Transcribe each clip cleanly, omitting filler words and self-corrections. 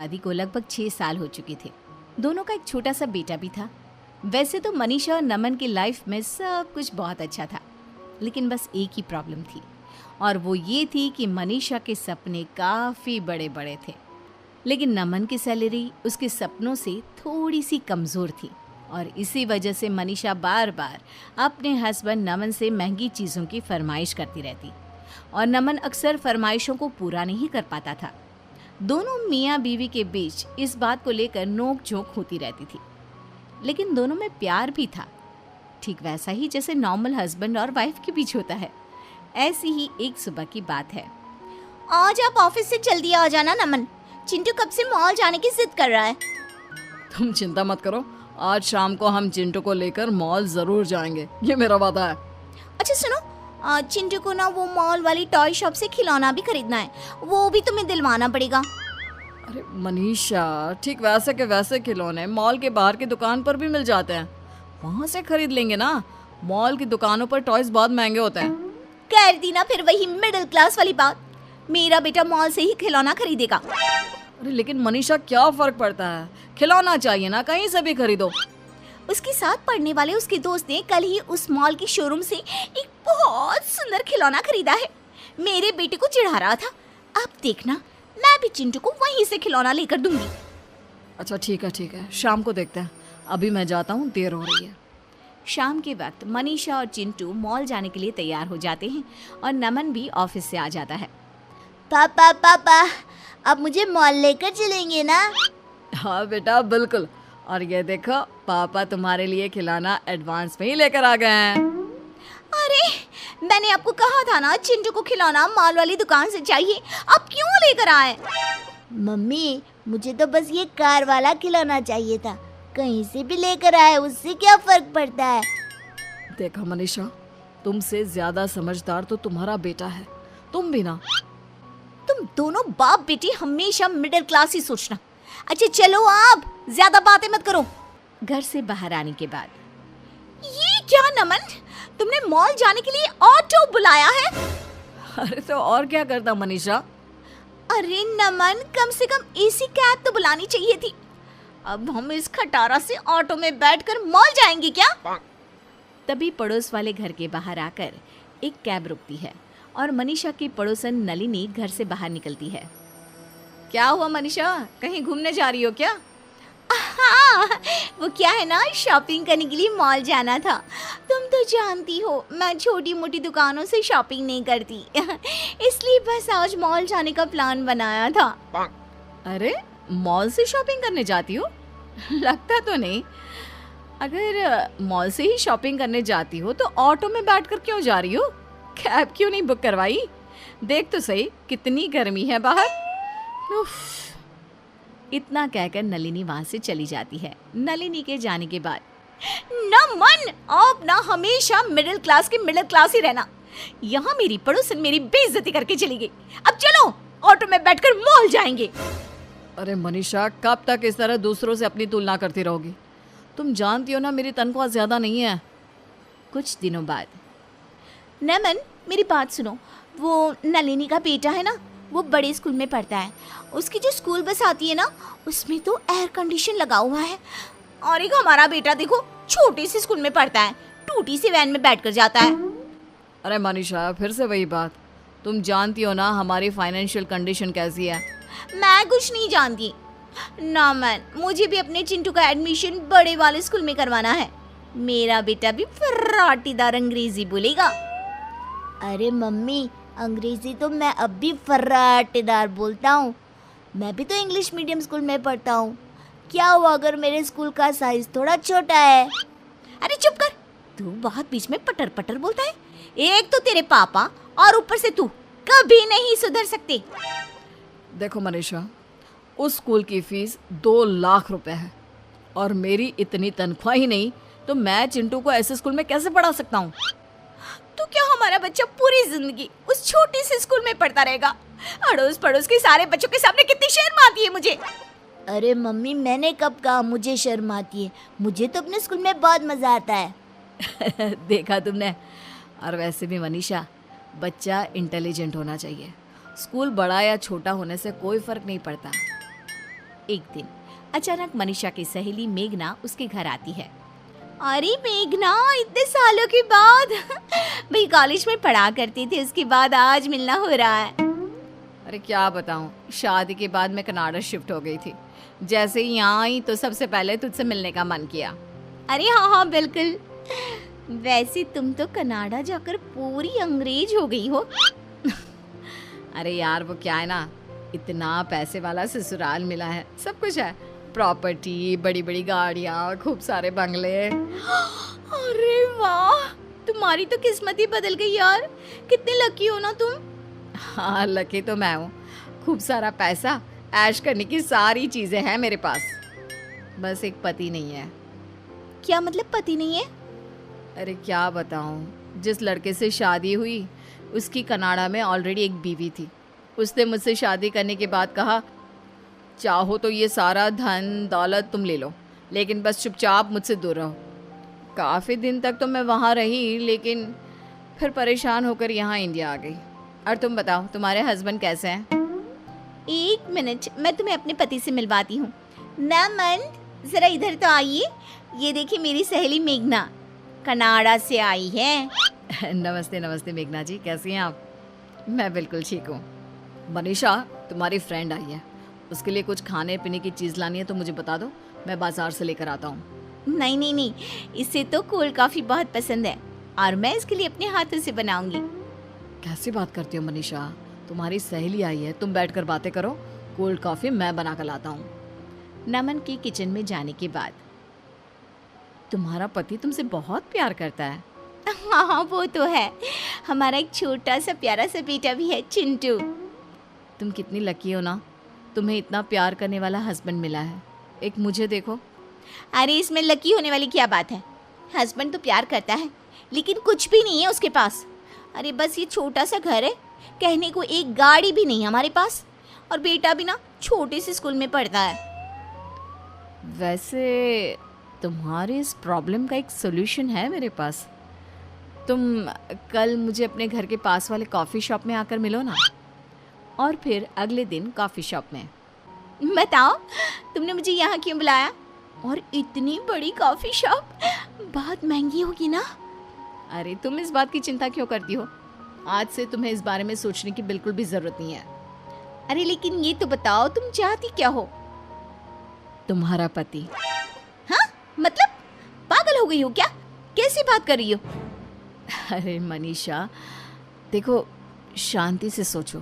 शादी को लगभग 6 साल हो चुके थे। दोनों का एक छोटा सा बेटा भी था। वैसे तो मनीषा और नमन की लाइफ में सब कुछ बहुत अच्छा था, लेकिन बस एक ही प्रॉब्लम थी, और वो ये थी कि मनीषा के सपने काफ़ी बड़े बड़े थे, लेकिन नमन की सैलरी उसके सपनों से थोड़ी सी कमज़ोर थी। और इसी वजह से मनीषा बार बार अपने हस्बैंड नमन से महंगी चीज़ों की फरमाइश करती रहती, और नमन अक्सर फरमाइशों को पूरा नहीं कर पाता था। दोनों मियाँ बीवी के बीच इस बात को लेकर नोक झोंक होती रहती थी, लेकिन दोनों में प्यार भी था, ठीक वैसा ही जैसे नॉर्मल हस्बैंड और वाइफ के बीच होता है। ऐसी ही एक सुबह की बात है। आज आप ऑफिस से जल्दी आ जाना नमन, चिंटू कब से मॉल जाने की जिद कर रहा है। तुम चिंता मत करो, आज शाम को हम चिंटू को लेकर मॉल जरूर जाएंगे, ये मेरा वादा है। अच्छा सुनो, चिंटू को ना वो मॉल वाली टॉय शॉप से खिलौना भी खरीदना है, वो भी तुम्हें दिलवाना पड़ेगा। अरे मनीषा, ठीक वैसे के वैसे खिलौने मॉल के बाहर की दुकान पर भी मिल जाते हैं, वहाँ से खरीद लेंगे ना। मॉल की दुकानों पर टॉयज बहुत महंगे होते हैं। कर दी ना फिर वही मिडिल क्लास वाली बात, मेरा बेटा मॉल से ही खिलौना खरीदेगा। अरे लेकिन मनीषा, क्या फर्क पड़ता है, खिलौना चाहिए ना, कहीं से भी खरीदो। उसके साथ पढ़ने वाले उसके दोस्त ने कल ही उस मॉल की शोरूम से एक बहुत सुंदर खिलौना खरीदा है, मेरे बेटे को चिढ़ा रहा था। अब देखना, मैं भी चिंटू को वहीं से खिलौना लेकर दूंगी। अच्छा ठीक है, शाम को देखते हैं, अभी मैं जाता हूँ, देर हो रही है। शाम के वक्त मनीषा और चिंटू मॉल जाने के लिए तैयार हो जाते हैं, और नमन भी ऑफिस से आ जाता है। पापा पापा, अब मुझे मॉल लेकर चलेंगे ना? हाँ बेटा, बिल्कुल। और ये देखो, पापा तुम्हारे लिए खिलौना एडवांस में ही लेकर आ गए हैं। अरे मैंने आपको कहा था ना चिंटू को खिलौना मॉल वाली दुकान से चाहिए, आप क्यों लेकर आए? मम्मी, मुझे तो बस ये कार वाला खिलौना चाहिए था, कहीं से भी लेकर आए उससे क्या फर्क पड़ता है। देखा मनीषा, तुमसे ज्यादा समझदार तो तुम्हारा बेटा है, तुम भी ना। तुम दोनों बाप बेटी हमेशा मिडिल क्लास ही सोचना। अच्छा चलो, आप ज्यादा बातें मत करो। घर से बाहर आने के बाद, ये क्या नमन, तुमने मॉल जाने के लिए ऑटो बुलाया है? अरे तो और क्या करता मनीषा। अरे नमन, कम से कम एसी कैब तो बुलानी चाहिए थी। अब हम इस खटारा से ऑटो में बैठकर मॉल जाएंगे क्या? तभी पड़ोस वाले घर के बाहर आकर एक कैब रुकती है, और मनीषा की पड़ोसन नलिनी घर से बाहर निकलती है। क्या हुआ मनीषा, कहीं घूमने जा रही हो क्या? हाँ, वो क्या है ना, शॉपिंग करने के लिए मॉल जाना था। तुम तो जानती हो मैं छोटी मोटी दुकानों से शॉपिंग नहीं करती, इसलिए बस आज मॉल जाने का प्लान बनाया था। अरे मॉल से शॉपिंग करने जाती हो? लगता तो नहीं। अगर मॉल से ही शॉपिंग करने जाती हो तो ऑटो में बैठकर क्यों जा रही हो? कैब क्यों नहीं बुक करवाई? देख तो सही कितनी गर्मी है बाहर। उफ। इतना कहकर नलिनी वहां से चली जाती है। नलिनी के जाने के बाद, नमन, आप ना हमेशा मिडिल क्लास की मिडिल क्लास ही रहना। यहाँ मेरी पड़ोसन मेरी बेइज्जती करके चली गई। अब चलो ऑटो में बैठकर मॉल जाएंगे। अरे मनीषा, कब तक इस तरह दूसरों से अपनी तुलना करती रहोगी? तुम जानती हो ना, मेरी तनख्वाह ज्यादा नहीं है। कुछ दिनों बाद, नमन मेरी बात सुनो, वो नलिनी का बेटा है ना, वो बड़े स्कूल में पढ़ता है। उसकी जो स्कूल बस आती है ना, उसमें तो एयर कंडीशन लगा हुआ है। और एक हमारा बेटा देखो, छोटे से स्कूल में पढ़ता है, टूटी सी वैन में बैठकर जाता है। अरे मनीषा, फिर से वही बात। तुम जानती हो ना हमारी फाइनेंशियल कंडीशन कैसी है। मैं कुछ नहीं जानती। नमन, मुझे भी अपने चिंटू का एडमिशन बड़े वाले स्कूल में करवाना है। मेरा बेटा भी फर्राटीदार अंग्रेजी बोलेगा। अरे मम्मी, अंग्रेजी तो मैं अब भी फर्राटेदार बोलता हूँ। मैं भी तो इंग्लिश मीडियम स्कूल में पढ़ता हूँ। क्या हुआ अगर मेरे स्कूल का साइज थोड़ा छोटा है? अरे चुप कर, तू बहुत बीच में पटर पटर बोलता है। एक तो तेरे पापा और ऊपर से तू कभी नहीं सुधर सकते। देखो मनीषा, उस स्कूल की फीस 2 लाख रुपए है, और मेरी इतनी तनख्वाह ही नहीं तो मैं चिंटू को ऐसे स्कूल में कैसे पढ़ा सकता हूँ? तो क्या हमारा बच्चा पूरी जिंदगी उस छोटे से स्कूल में पढ़ता रहेगा? अड़ोस पड़ोस के सारे बच्चों के सामने कितनी शर्म आती है मुझे। अरे मम्मी, मैंने कब कहा मुझे शर्म आती है? मुझे तो अपने स्कूल में बहुत मजा आता है। देखा तुमने। और वैसे भी मनीषा, बच्चा इंटेलिजेंट होना चाहिए। स्कूल बड़ा या छोटा होने से कोई फर्क नहीं पड़ता। एक दिन अचानक मनीषा की सहेली मेघना उसके घर आती है। अरे मेघना, इतने सालों के बाद भाई कॉलेज में पढ़ा करती थी, उसके बाद आज मिलना हो रहा है। अरे क्या बताऊं, शादी के बाद मैं कनाडा शिफ्ट हो गई थी। जैसे ही यहाँ आई तो सबसे पहले तुझसे मिलने का मन किया। अरे हाँ बिल्कुल। वैसे तुम तो कनाडा जाकर पूरी अंग्रेज हो गई हो। अरे यार वो क्या है ना, इतना पैसे वाला ससुराल मिला है, सब कुछ है, प्रॉपर्टी, बड़ी बड़ी गाड़ियाँ, खूब सारे बंगले। अरे वाह, तुम्हारी तो किस्मत ही बदल गई यार। कितने लकी हो ना तुम। हाँ लकी तो मैं हूँ, खूब सारा पैसा, ऐश करने की सारी चीजें हैं मेरे पास, बस एक पति नहीं है। क्या मतलब पति नहीं है? अरे क्या बताऊँ, जिस लड़के से शादी हुई उसकी कनाडा में ऑलरेडी एक बीवी थी। उसने मुझसे शादी करने के बाद कहा, चाहो तो ये सारा धन दौलत तुम ले लो, लेकिन बस चुपचाप मुझसे दूर रहो। काफ़ी दिन तक तो मैं वहाँ रही, लेकिन फिर परेशान होकर यहाँ इंडिया आ गई। और तुम बताओ, तुम्हारे हस्बैंड कैसे हैं? एक मिनट, मैं तुम्हें अपने पति से मिलवाती हूँ। नमन, जरा इधर तो आइए। ये देखिए मेरी सहेली मेघना, कनाडा से आई है। नमस्ते नमस्ते मेघना जी, कैसी हैं आप? मैं बिल्कुल ठीक हूँ। मनीषा, तुम्हारी फ्रेंड आई है, उसके लिए कुछ खाने पीने की चीज़ लानी है तो मुझे बता दो, मैं बाजार से लेकर आता हूँ। नहीं नहीं नहीं, इसे तो कोल्ड कॉफी बहुत पसंद है और मैं इसके लिए अपने हाथों से बनाऊंगी। कैसी बात करती हो मनीषा, तुम्हारी सहेली आई है, तुम बैठकर बातें करो, कोल्ड कॉफ़ी मैं बना कर लाता हूँ। नमन के किचन में जाने के बाद, तुम्हारा पति तुमसे बहुत प्यार करता है। हाँ वो तो है, हमारा एक छोटा सा प्यारा सा बेटा भी है, चिंटू। तुम कितनी लकी हो ना, तुम्हें इतना प्यार करने वाला हस्बैंड मिला है। एक मुझे देखो। अरे इसमें लकी होने वाली क्या बात है? हस्बैंड तो प्यार करता है, लेकिन कुछ भी नहीं है उसके पास। अरे बस ये छोटा सा घर है, कहने को एक गाड़ी भी नहीं हमारे पास, और बेटा भी ना छोटे से स्कूल में पढ़ता है। वैसे तुम्हारी इस प्रॉब्लम का एक सोल्यूशन है मेरे पास। तुम कल मुझे अपने घर के पास वाले कॉफ़ी शॉप में आकर मिलो ना। और फिर अगले दिन कॉफ़ी शॉप में। बताओ, तुमने मुझे यहाँ क्यों बुलाया? और इतनी बड़ी कॉफ़ी शॉप, बहुत महंगी होगी ना? अरे तुम इस बात की चिंता क्यों करती हो, आज से तुम्हें इस बारे में सोचने की बिल्कुल भी ज़रूरत नहीं है। अरे लेकिन ये तो बताओ, तुम चाहती क्या हो? तुम्हारा पति। हाँ मतलब पागल हो गई हो क्या? कैसी बात कर रही हो? अरे मनीषा देखो, शांति से सोचो।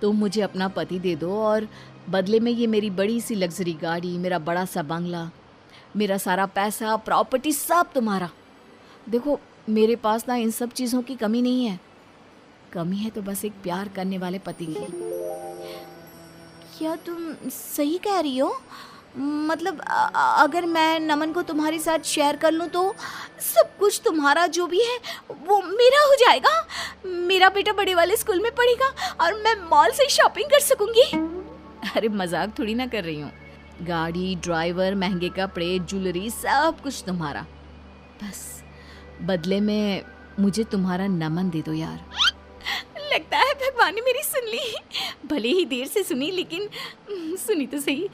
तुम मुझे अपना पति दे दो और बदले में ये मेरी बड़ी सी लग्जरी गाड़ी, मेरा बड़ा सा बंगला, मेरा सारा पैसा, प्रॉपर्टी सब तुम्हारा। देखो मेरे पास ना इन सब चीज़ों की कमी नहीं है, कमी है तो बस एक प्यार करने वाले पति की। क्या तुम सही कह रही हो? मतलब अगर मैं नमन को तुम्हारे साथ शेयर कर लूँ तो सब कुछ तुम्हारा जो भी है वो मेरा हो जाएगा। मेरा बेटा बड़े वाले स्कूल में पढ़ेगा और मैं मॉल से शॉपिंग कर सकूंगी। अरे मजाक थोड़ी ना कर रही हूँ, गाड़ी, ड्राइवर, महंगे कपड़े, ज्वेलरी, सब कुछ तुम्हारा। बस बदले में मुझे तुम्हारा नमन दे दो यार। लगता है भगवान ने मेरी सुन ली, भले ही देर से सुनी लेकिन सुनी तो सही।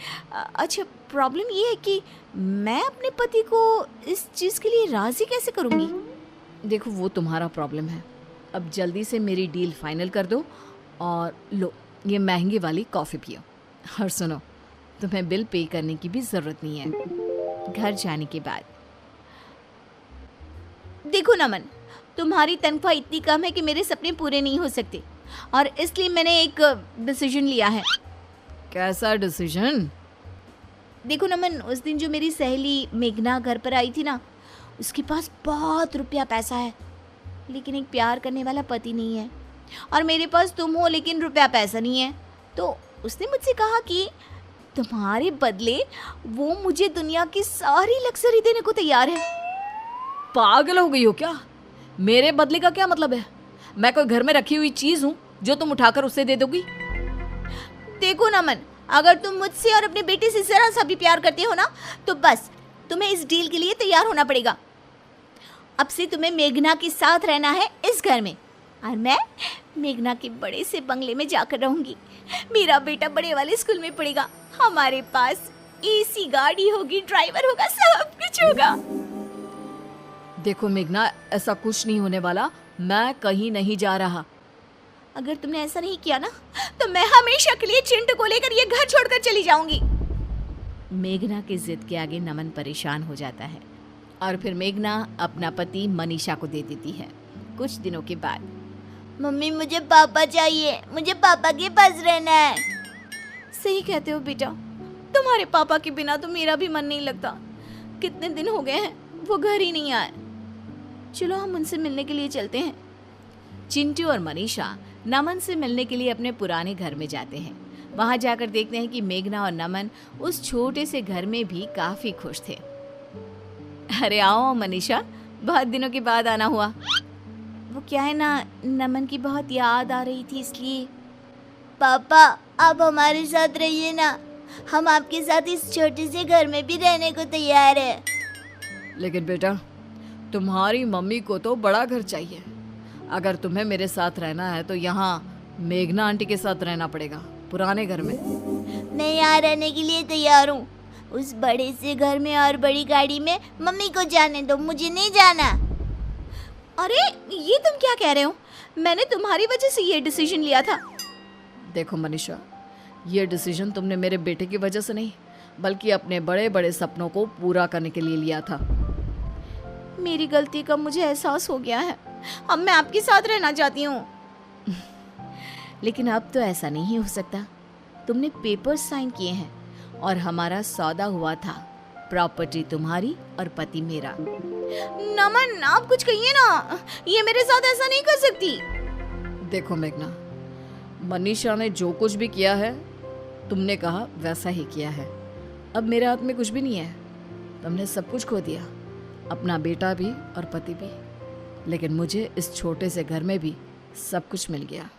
अच्छा प्रॉब्लम ये है कि मैं अपने पति को इस चीज़ के लिए राज़ी कैसे करूँगी? देखो वो तुम्हारा प्रॉब्लम है, अब जल्दी से मेरी डील फाइनल कर दो और लो ये महंगी वाली कॉफ़ी पियो। और सुनो, तुम्हें बिल पे करने की भी ज़रूरत नहीं है। घर जाने के बाद, देखो नमन, तुम्हारी तनख्वाह इतनी कम है कि मेरे सपने पूरे नहीं हो सकते, और इसलिए मैंने एक डिसीजन लिया है। कैसा डिसीजन? देखो नमन, उस दिन जो मेरी सहेली मेघना घर पर आई थी ना, उसके पास बहुत रुपया पैसा है, लेकिन एक प्यार करने वाला पति नहीं है। और मेरे पास तुम हो लेकिन रुपया पैसा नहीं है। तो उसने मुझसे कहा कि तुम्हारे बदले वो मुझे दुनिया की सारी लग्जरी देने को तैयार है। पागल हो गई हो क्या? मेरे बदले का क्या मतलब है? मैं कोई घर में रखी हुई चीज़ हूँ जो तुम उठाकर उसे दे दोगी? देखो नमन, अगर तुम मुझसे और अपने बेटे से जरा सा भी प्यार करते हो ना, तो बस तुम्हें इस डील के लिए तैयार होना पड़ेगा। अब से तुम्हें मेघना के साथ रहना है इस घर में, और मैं मेघना के बड़े से बंगले में जाकर रहूंगी। मेरा बेटा बड़े वाले स्कूल में पढ़ेगा हमारे पास एसी गाड़ी होगी, ड्राइवर होगा, सब कुछ होगा। देखो मेघना, ऐसा कुछ नहीं होने वाला। मैं कहीं नहीं जा रहा। अगर तुमने ऐसा नहीं किया ना तो मैं हमेशा के लिए चिंटू को लेकर ये घर छोड़कर चली जाऊंगी। मेघना की जिद के आगे नमन परेशान हो जाता है और फिर मेघना अपना पति मनीषा को दे देती है। कुछ दिनों के बाद मम्मी मुझे पापा चाहिए, मुझे पापा के पास रहना है। सही कहते हो बेटा, तुम्हारे पापा के बिना तो मेरा भी मन नहीं लगता। कितने दिन हो गए हैं वो घर ही नहीं आए। चलो हम उनसे मिलने के लिए चलते हैं। चिंटू और मनीषा नमन से मिलने के लिए अपने पुराने घर में जाते हैं। वहां जाकर देखते हैं कि मेघना और नमन उस छोटे से घर में भी काफी खुश थे। अरे आओ मनीषा, बहुत दिनों के बाद आना हुआ। वो क्या है ना, नमन की बहुत याद आ रही थी इसलिए। पापा आप हमारे साथ रहिए ना, हम आपके साथ इस छोटे से घर में भी रहने को तैयार है। लेकिन बेटा, तुम्हारी मम्मी को तो बड़ा घर चाहिए। अगर तुम्हें मेरे साथ रहना है तो यहाँ मेघना आंटी के साथ रहना पड़ेगा, पुराने घर में। मैं यहाँ रहने के लिए तैयार हूँ। उस बड़े से घर में और बड़ी गाड़ी में मम्मी को जाने दो, मुझे नहीं जाना। अरे ये तुम क्या कह रहे हो? मैंने तुम्हारी वजह से ये डिसीजन लिया था। देखो मनीषा, ये डिसीजन तुमने मेरे बेटे की वजह से नहीं, बल्कि अपने बड़े बड़े सपनों को पूरा करने के लिए लिया था। मेरी गलती का मुझे एहसास हो गया है। अब मैं आपके साथ रहना चाहती हूँ। लेकिन अब तो ऐसा नहीं हो सकता। तुमने पेपर्स साइन किए हैं और हमारा सौदा हुआ था। प्रॉपर्टी तुम्हारी और पति मेरा। नमन आप कुछ कहिए ना, ये मेरे साथ ऐसा नहीं कर सकती। देखो मेघना, मनीषा ने जो कुछ भी किया है तुमने कहा वैसा ही किया है। अब मेरे हाथ में कुछ भी नहीं है। तुमने सब कुछ खो दिया, अपना बेटा भी और पति भी। लेकिन मुझे इस छोटे से घर में भी सब कुछ मिल गया।